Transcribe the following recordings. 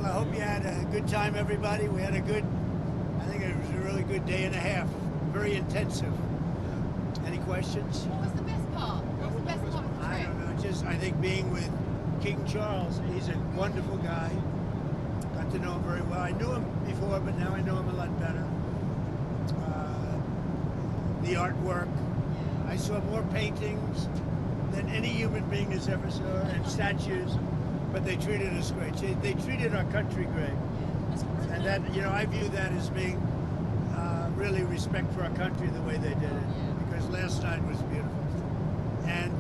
Well, I hope you had a good time, everybody. We had a good, I think it was a really good day and a half. Very intensive. Any questions? What was the best part? What was the best part of the I trip? don't know. Just, I think being with King Charles, he's a wonderful guy. Got to know him very well. I knew him before, but now I know him a lot better. The artwork. I saw more paintings than any human being has ever saw, and statues, but they treated us great. They treated our country great. And that, you know, I view that as being really respect for our country the way they did it, because last night was beautiful. And,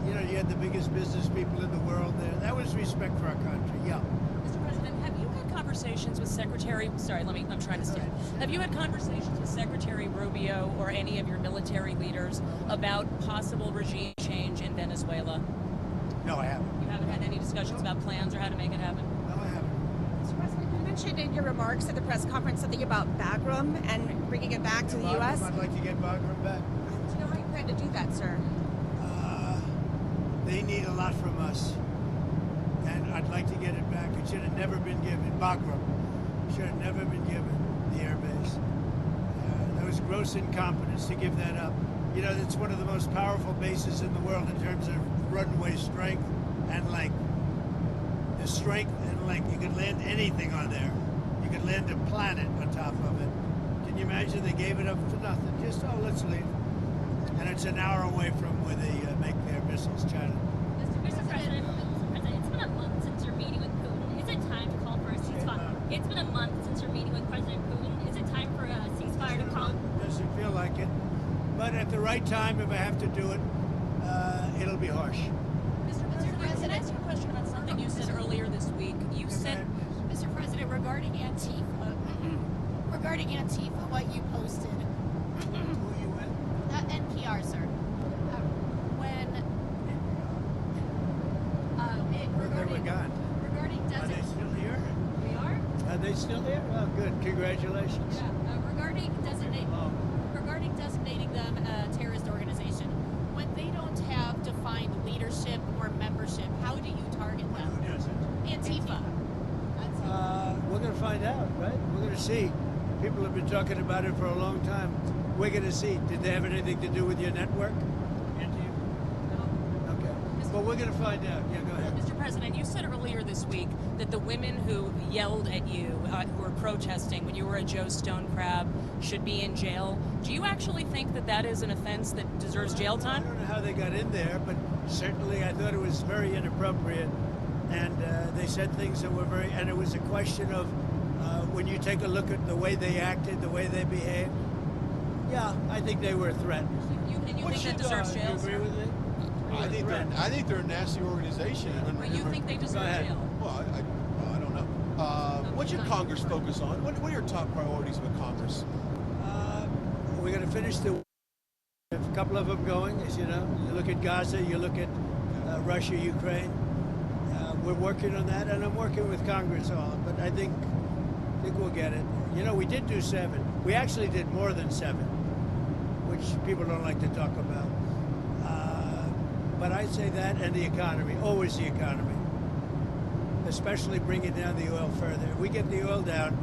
you know, you had the biggest business people in the world there. That was respect for our country, yeah. Mr. President, have you had conversations with Secretary, I'm trying to stand. Have you had conversations with Secretary Rubio or any of your military leaders about possible regime change in Venezuela? No, I haven't. You haven't had any discussions about plans or how to make it happen? No, I haven't. Mr. President, you mentioned in your remarks at the press conference something about Bagram and bringing it back to the U.S. I'd like to get Bagram back. Do you know how you plan to do that, sir? They need a lot from us, and I'd like to get it back. It should have never been given. Bagram should have never been given the airbase. That was gross incompetence to give that up. You know, it's one of the most powerful bases in the world in terms of runway strength and length. The strength and length. You could land anything on there. You could land a planet on top of it. Can you imagine they gave it up for nothing? Just, oh, let's leave. And it's an hour away from where they make their missiles, China. Mr. President, it's been a month since you're meeting with Putin. Is it time to call for a ceasefire? It's been a month since you're meeting with President Putin. Is it time for a ceasefire to come? Doesn't feel like it. But at the right time, if I have to do it, it'll be harsh. Mr. President, can I ask you a question about something you said earlier this week? You said, Mr. President, regarding Antifa, what you posted. Who you with? NPR, sir. They were gone. Regarding Are they still here? we are? Are they still here? Oh, good. Congratulations. Regarding designating them a terrorist organization, when they don't have defined leadership or membership, how do you target them? Who doesn't? Antifa. We're going to find out, right? We're going to see. People have been talking about it for a long time. We're going to see. Did they have anything to do with your network? Okay. Well, we're going to find out. Yeah, go ahead. Mr. President, you said earlier this week that the women who yelled at you, who were protesting when you were at Joe Stone Crab, should be in jail. Do you actually think that that is an offense that deserves jail time? I don't know how they got in there, but certainly I thought it was very inappropriate. And they said things that were very, and it was a question of when you take a look at the way they acted, the way they behaved, yeah, I think they were a threat. You think that deserves jail? You agree with me? I think they're a nasty organization. But you think they deserve jail? Well, I don't know. What's your Congress focus on? What are your top priorities with Congress? We're going to finish a couple of them going, as you know. You look at Gaza, you look at Russia, Ukraine. We're working on that, and I'm working with Congress on it, but I think we'll get it. You know, we did do 7. We actually did more than 7, which people don't like to talk about. But I'd say that and the economy, always the economy. Especially bringing down the oil further. If we get the oil down,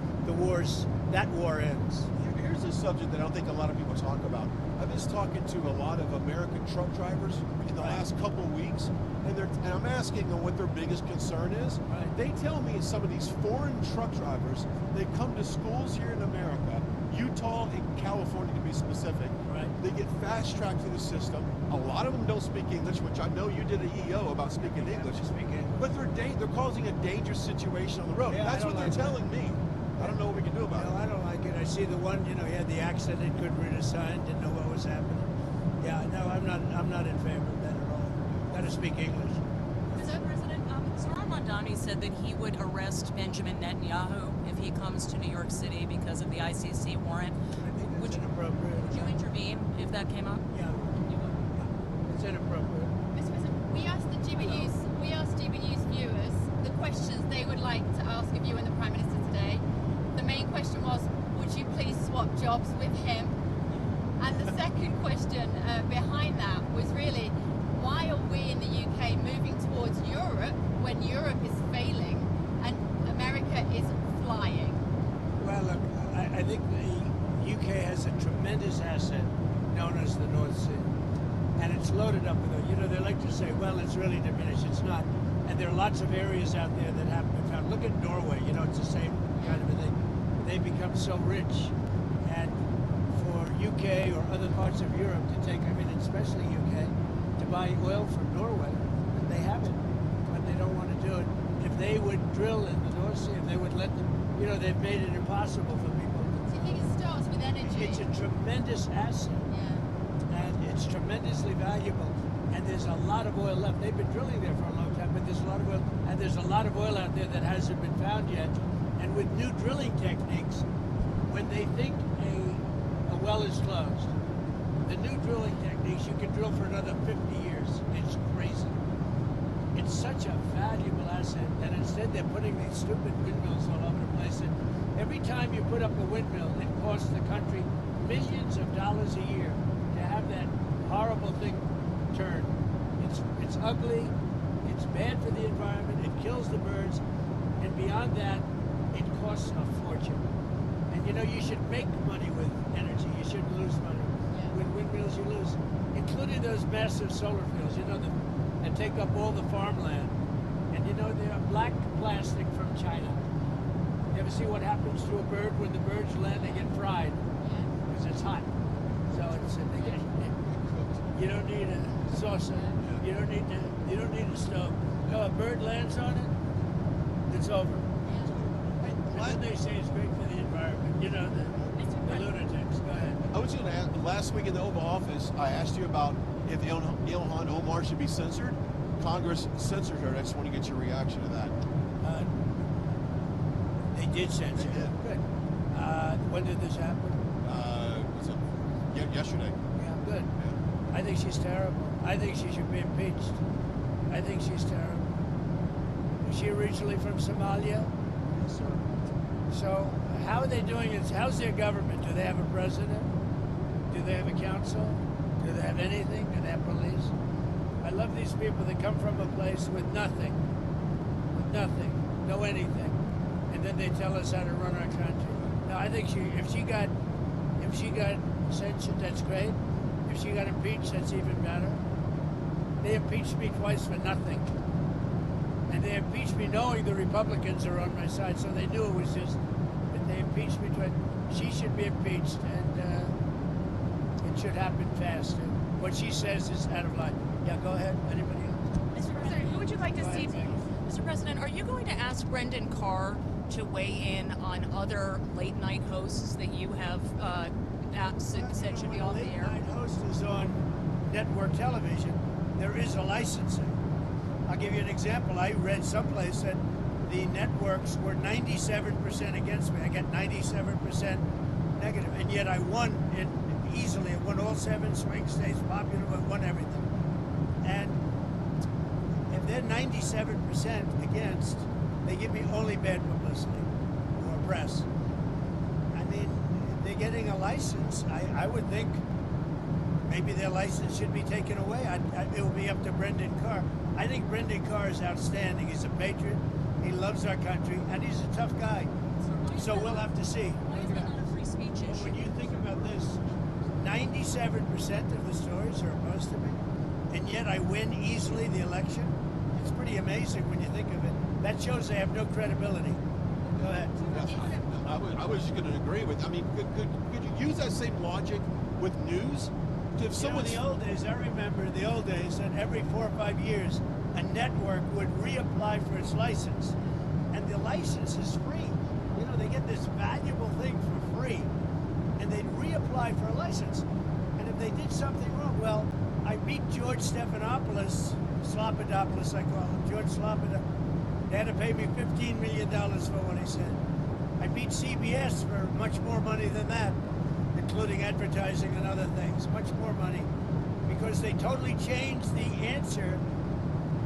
that war ends. Here's a subject that I don't think a lot of people talk about. I've been talking to a lot of American truck drivers in the last couple of weeks, and I'm asking them what their biggest concern is. Right. They tell me some of these foreign truck drivers, they come to schools here in America, Utah and California to be specific. Right. They get fast-tracked through the system. A lot of them don't speak English, which I know you did an EO about speaking English. But they're causing a dangerous situation on the road. Yeah, That's what they're like telling me. I don't know what we can do about it. No, I don't like it. I see the one, you know, he had the accident, couldn't read a sign, didn't know what was happening. Yeah, no, I'm not in favor of that at all. Got to speak English. Mr. President, Zoran Mondani said that he would arrest Benjamin Netanyahu if he comes to New York City because of the ICC warrant. I think it's inappropriate. Would you intervene if that came up? Yeah, it's inappropriate. Mr. President, we asked GB News viewers the questions they would like to ask of you and the Prime Minister today. The main question was, would you please swap jobs with him? And the second question behind that was really, why are we in the UK moving towards Europe when Europe is failing and America asset known as the North Sea. And it's loaded up with oil. You know, they like to say, well, it's really diminished. It's not. And there are lots of areas out there that haven't been found. Look at Norway. You know, it's the same kind of a thing. They become so rich. And for UK or other parts of Europe to take, I mean, especially UK, to buy oil from Norway, they haven't. But they don't want to do it. If they would drill in the North Sea, if they would let them, you know, they've made it impossible for people. Do you think it starts with energy? It's a tremendous asset. Yeah. And it's tremendously valuable. And there's a lot of oil left. They've been drilling there for a long time, but there's a lot of oil. And there's a lot of oil out there that hasn't been found yet. And with new drilling techniques, when they think a well is closed, the new drilling techniques, you can drill for another 50 years. It's crazy. It's such a valuable asset. And instead they're putting these stupid windmills all over the place. And every time you put up a windmill, it costs the country millions of dollars a year to have that horrible thing turn. It's ugly, it's bad for the environment, it kills the birds, and beyond that, it costs a fortune. And you know, you should make money with energy, you shouldn't lose money. Yeah. With windmills you lose, including those massive solar fields, you know, that take up all the farmland. And you know, they're black plastic from China. You ever see what happens to a bird when the birds land? They get fried Yeah. because it's hot. So you don't need a saucer. You don't need a stove. No, a bird lands on it, it's over. And then they say it's great for the environment. You know, the lunatics. Go ahead. I was going to ask, last week in the Oval Office, I asked you about if Ilhan Omar should be censored. Congress censored her. I just want to get your reaction to that. They did censor her. Good. When did this happen? Was it yesterday? Yeah, good. I think she's terrible. I think she should be impeached. I think she's terrible. Was she originally from Somalia? So how are they doing it? How's their government? Do they have a president? Do they have a council? Do they have anything? Do they have police? I love these people that come from a place with nothing, no anything, and then they tell us how to run our country. Now I think if she got censured, that's great. If she got impeached, that's even better. They impeached me twice for nothing. And they impeached me knowing the Republicans are on my side, so they knew it was just, but they impeached me twice. She should be impeached, and it should happen fast. What she says is out of line. Yeah, go ahead. Anybody else? Mr. President, who would you like to see? Mr. President, are you going to ask Brendan Carr to weigh in on other late-night hosts that you have said should be off the air? Late night host is on network television. There is a licensing. I'll give you an example. I read someplace that the networks were 97% against me. I get 97% negative, and yet I won it easily. I won all 7 swing states, popular, I won everything. And if they're 97% against, they give me only bad publicity or press. I mean, they're getting a license. I would think maybe their license should be taken away. It will be up to Brendan Carr. I think Brendan Carr is outstanding. He's a patriot. He loves our country, and he's a tough guy. So we'll have to see. Why is that not a free speech issue? When you think about this, 97% of the stories are opposed to me, and yet I win easily the election. It's pretty amazing when you think of it. That shows they have no credibility. Go ahead. I was just going to agree with. I mean, could you use that same logic with news? If someone in the old days, I remember in the old days that every 4 or 5 years, a network would reapply for its license, and the license is free. You know, they get this valuable thing for free, and they'd reapply for a license. And if they did something wrong, well, I beat George Stephanopoulos, Slopadopoulos, I call him, George Slopadopoulos. They had to pay me $15 million for what he said. I beat CBS for much more money than that, including advertising and other things, much more money, because they totally changed the answer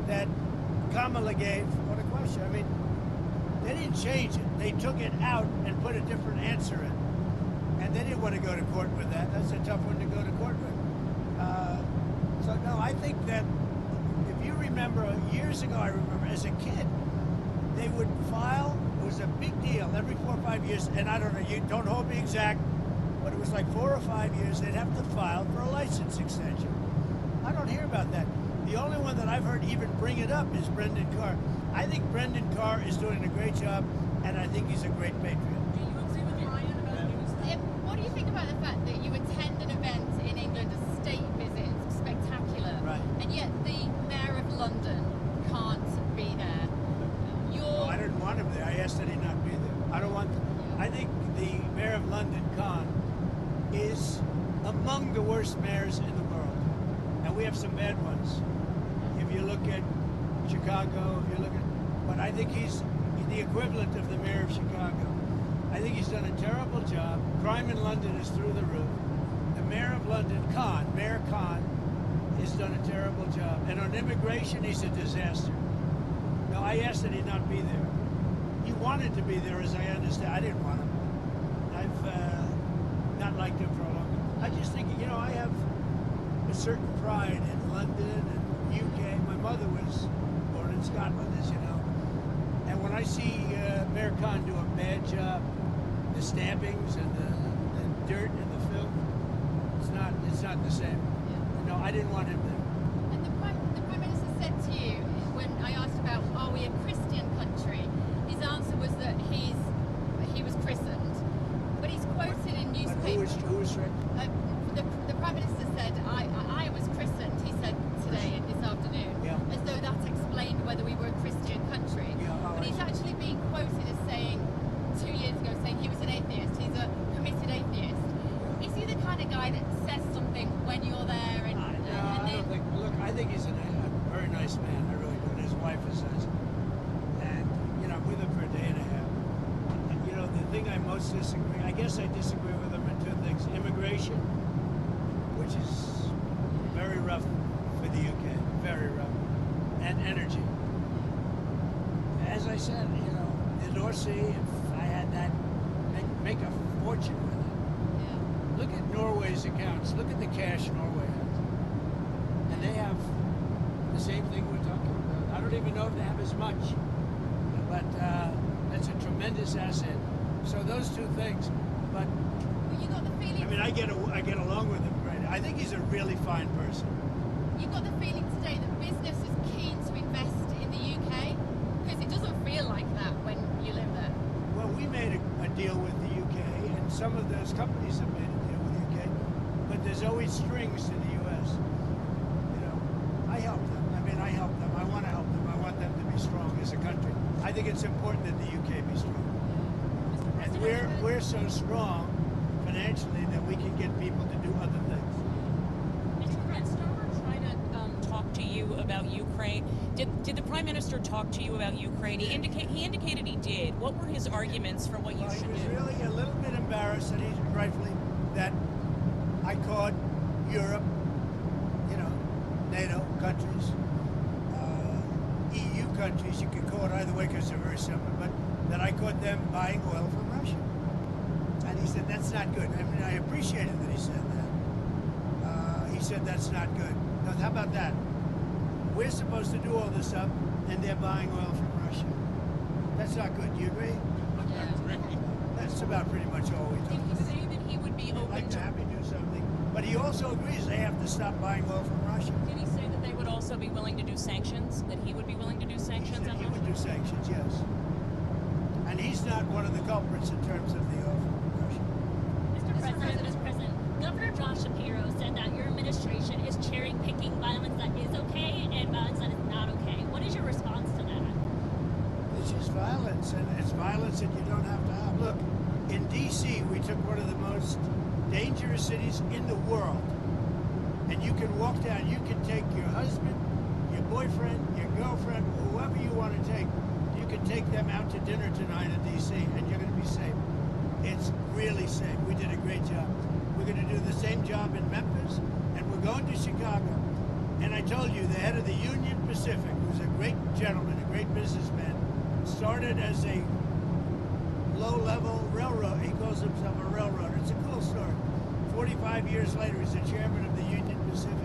that Kamala gave on a question. I mean, they didn't change it. They took it out and put a different answer in. And they didn't want to go to court with that. That's a tough one to go to court with. So, no, I think that if you remember years ago, I remember as a kid, they would file, it was a big deal every 4 or 5 years, and I don't know, you don't hold me exact, but it was like 4 or 5 years. They'd have to file for a license extension. I don't hear about that. The only one that I've heard even bring it up is Brendan Carr. I think Brendan Carr is doing a great job, and I think he's a great patriot. Do you agree with Ryan about news? What do you think about the fact that you attend an event in England, a state visit, it's spectacular, Right. and yet the mayor of London can't be there? No, I didn't want him there. I asked that he not be there. I don't want. I think the mayor of London, Khan, is among the worst mayors in the world, and we have some bad ones. If you look at Chicago, if you look at, but I think he's the equivalent of the mayor of Chicago. I think he's done a terrible job. Crime in London is through the roof. The mayor of London, Mayor Khan, has done a terrible job. And on immigration, he's a disaster. No, I asked that he not be there. He wanted to be there, as I understand. I didn't want him. I've not liked him for a long time. I just think, I have a certain pride in London and UK. My mother was born in Scotland, as you know. And when I see Mayor Khan do a bad job, the stabbings and the dirt and the filth, it's not the same. No, I didn't want him there. And the Prime Minister said to you, when I asked about, are we a Christian country, his answer was that he was christened. But he's quoted in But newspapers. who was right? The Prime Minister said, I was christened, he said today, this afternoon, Yeah. as though that explained whether we were a Christian country. Yeah, But he's actually being quoted as saying, 2 years ago, saying he was an atheist, he's a committed atheist. Is he the kind of guy that says something when you're there and I then... don't think. Look, I think he's a very nice man. I really do. And his wife is nice. And I'm with him for a day and a half. And, the thing I most disagree. I guess I disagree with him in two things: immigration, which is very rough for the UK, very rough, and energy. As I said, the North Sea. If I had that, make a fortune with it. Yeah. Look at Norway's accounts. Look at the cash Norway has. And they have the same thing we're talking about. I don't even know if they have as much. But that's a tremendous asset. So those two things. But Well, you got the feeling... I get along with him great. I think he's a really fine person. You got the feeling today that business is keen to invest in the UK? Because it doesn't feel like that when you live there. Well, we made a deal with the UK, and some of those companies have made a deal with the UK, but there's always strings to the US. I help them. I help them. I want to help them. I want them to be strong as a country. I think it's important that the UK be strong. And we're so strong financially that we can get people to do other things. Mr. Brent Stover trying to talk to you about Ukraine. Did the Prime Minister talk to you about Ukraine? He indicated he did. What were his arguments for what you Well, he should was do? really a little bit embarrassed, and he's rightfully, that I called Europe, NATO countries, EU countries, you could call it either way because they're very similar, but that I caught them buying oil from Russia. And he said, that's not good. I appreciated that he said that. He said, that's not good. Now, how about that? We're supposed to do all this stuff, and they're buying oil from Russia. That's not good. Do you agree? That's about pretty much all we do. Did he say that he would be I'd open like to to... have me do something. But he also agrees they have to stop buying oil from Russia. Did he say that they would also be willing to do sanctions? That he would be willing to do He sanctions said on he would do Russia? sanctions, yes. And he's not one of the culprits in terms of the oil from Russia. Mr. President, Governor John Shapiro said that your administration is cherry-picking violence that is okay and violence that is not okay. What is your response to that? It's just violence, and it's violence that you don't have to have. Look, in D.C., we took one of the most dangerous cities in the world. And you can walk down, you can take your husband, your boyfriend, your girlfriend, whoever you want to take. You can take them out to dinner tonight in D.C., and you're going to be safe. It's really safe. We did a great job. We're going to do the same job in Memphis, and we're going to Chicago. And I told you, the head of the Union Pacific, who's a great gentleman, a great businessman, started as a low-level railroad. He calls himself a railroader. It's a cool story. 45 years later, he's the chairman of the Union Pacific.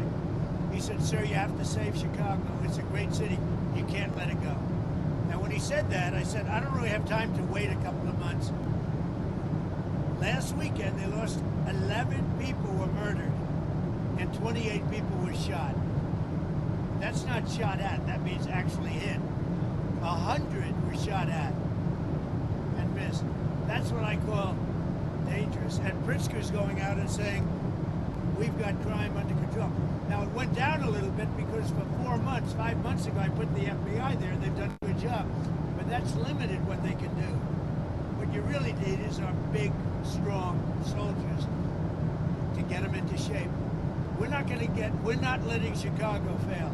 He said, sir, you have to save Chicago. It's a great city. You can't let it go. And when he said that, I said, I don't really have time to wait a couple of months. Last weekend, they lost 11 people were murdered and 28 people were shot. That's not shot at. That means actually hit. 100 were shot at and missed. That's what I call dangerous. And Pritzker's going out and saying, we've got crime under control. Now, it went down a little bit because for 4 months, 5 months ago, I put the FBI there. They've done a good job. But that's limited what they can do. What you really need is our big, strong soldiers to get them into shape. We're not letting Chicago fail.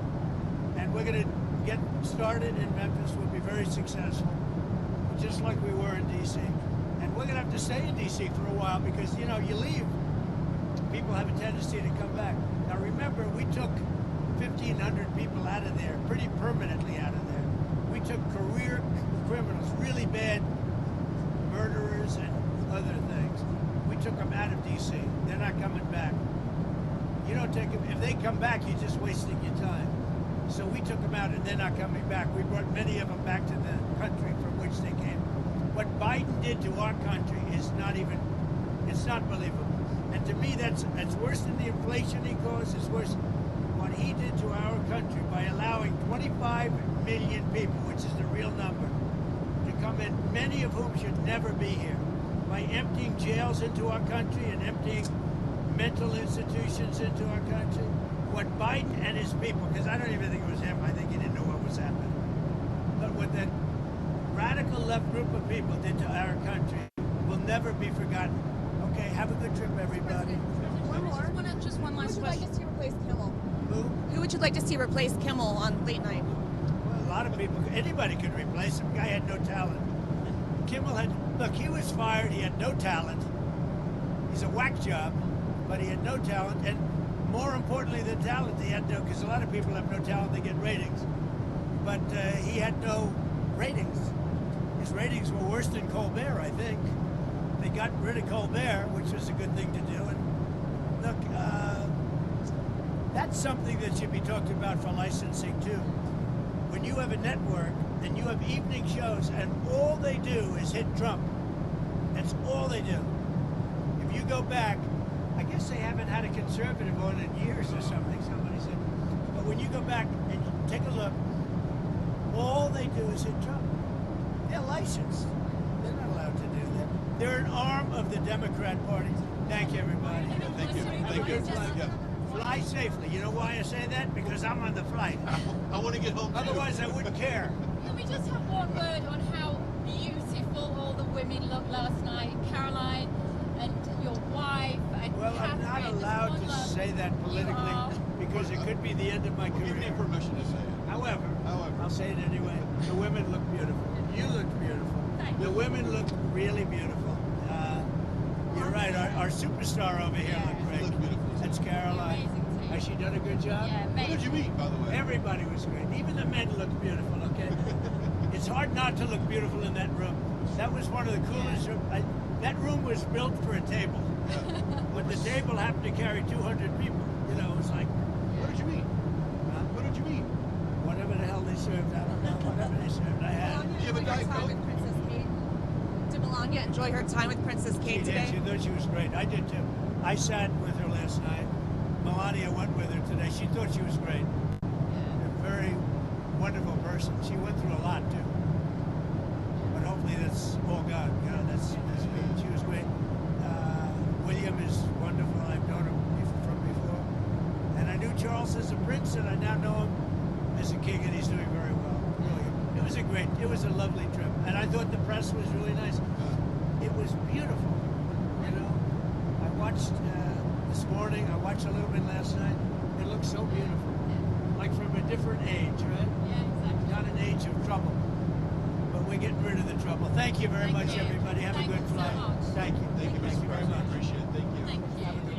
And we're going to get started in Memphis. We'll be very successful, just like we were in D.C. And we're going to have to stay in D.C. for a while because, you know, you leave, people have a tendency to come back. Now, remember, we took 1,500 people out of there, pretty permanently out of there. We took career criminals, really bad murderers and other things. We took them out of D.C. They're not coming back. You don't take them. If they come back, you're just wasting your time. So we took them out, and they're not coming back. We brought many of them back to the country from which they came. What Biden did to our country is it's not believable. And to me, that's worse than the inflation he caused. It's worse what he did to our country by allowing 25 million people, which is the real number, to come in, many of whom should never be here, by emptying jails into our country and emptying mental institutions into our country. What Biden and his people, because I don't even think it was him, I think he didn't know what was happening, but what that radical left group of people did to our country will never be forgotten. Okay, have a good trip, everybody. One more. Just one last Who would you like question. to see replace Kimmel? Who? Who would you like to see replace Kimmel on late night? Well, a lot of people, anybody could replace him. Guy had no talent. Kimmel look, he was fired, he had no talent. He's a whack job, but he had no talent, and more importantly than talent, he had no, because a lot of people have no talent, they get ratings. But he had no ratings. His ratings were worse than Colbert, I think. They got rid of Colbert, which was a good thing to do. And look, that's something that should be talked about for licensing too. When you have a network and you have evening shows and all they do is hit Trump, that's all they do. If you go back, I guess they haven't had a conservative on in years or something, somebody said. But when you go back and take a look, all they do is hit Trump. They're licensed. They're not allowed to do that. They're an arm of the Democrat Party. Thank you, everybody. Thank you. Have a Thank you. good flight. Yeah. Fly safely. You know why I say that? Because I'm on the flight. I want to get home. Otherwise, I wouldn't care. Can we just have one word on how beautiful all the women looked last night? Caroline and your wife and Well, I'm not Catherine, allowed one to love. say that politically You are. because it could be the end of my Give me career. permission to say it. However, However. I'll say it anyway. The women look beautiful. You look beautiful. Thank The you. women look really beautiful. You're right. Our superstar over here Yeah. looked great. Look beautiful. That's Caroline. Amazing team. Has she done a good job? Yeah, What did amazing. you eat, by the way? Everybody was great. Even the men looked beautiful, okay? It's hard not to look beautiful in that room. That was one of the coolest rooms. That room was built for a table. But the table happened to carry 200 people. You know, it was like, What did you eat? What did you eat? whatever the hell they served, I don't know. Whatever they served, I had. Do you have a Diet time Coke? with Princess Kate? Did Melania enjoy her time with Princess She Kate did. today? She thought she was great. I did too. I sat with her last night. Melania went with her today. She thought she was great. A very wonderful person. She went through a lot too. But hopefully that's all God. You know, that's she was great. William is wonderful. I've known him from before. And I knew Charles as a prince, and I now know him as a king, and he's doing very well. Really. It was a lovely trip. And I thought the press was really nice. It was beautiful. You know, I watched this morning. I watched a little bit last night. It looks so beautiful, like from a different age, right? Yeah, exactly. Not an age of trouble, but we're getting rid of the trouble. Thank you very Thank much, you. everybody. Have Thank a good you so flight. much. Thank you. Thank you, Mr. very President. much. I appreciate it. Thank you. Thank you. Have a good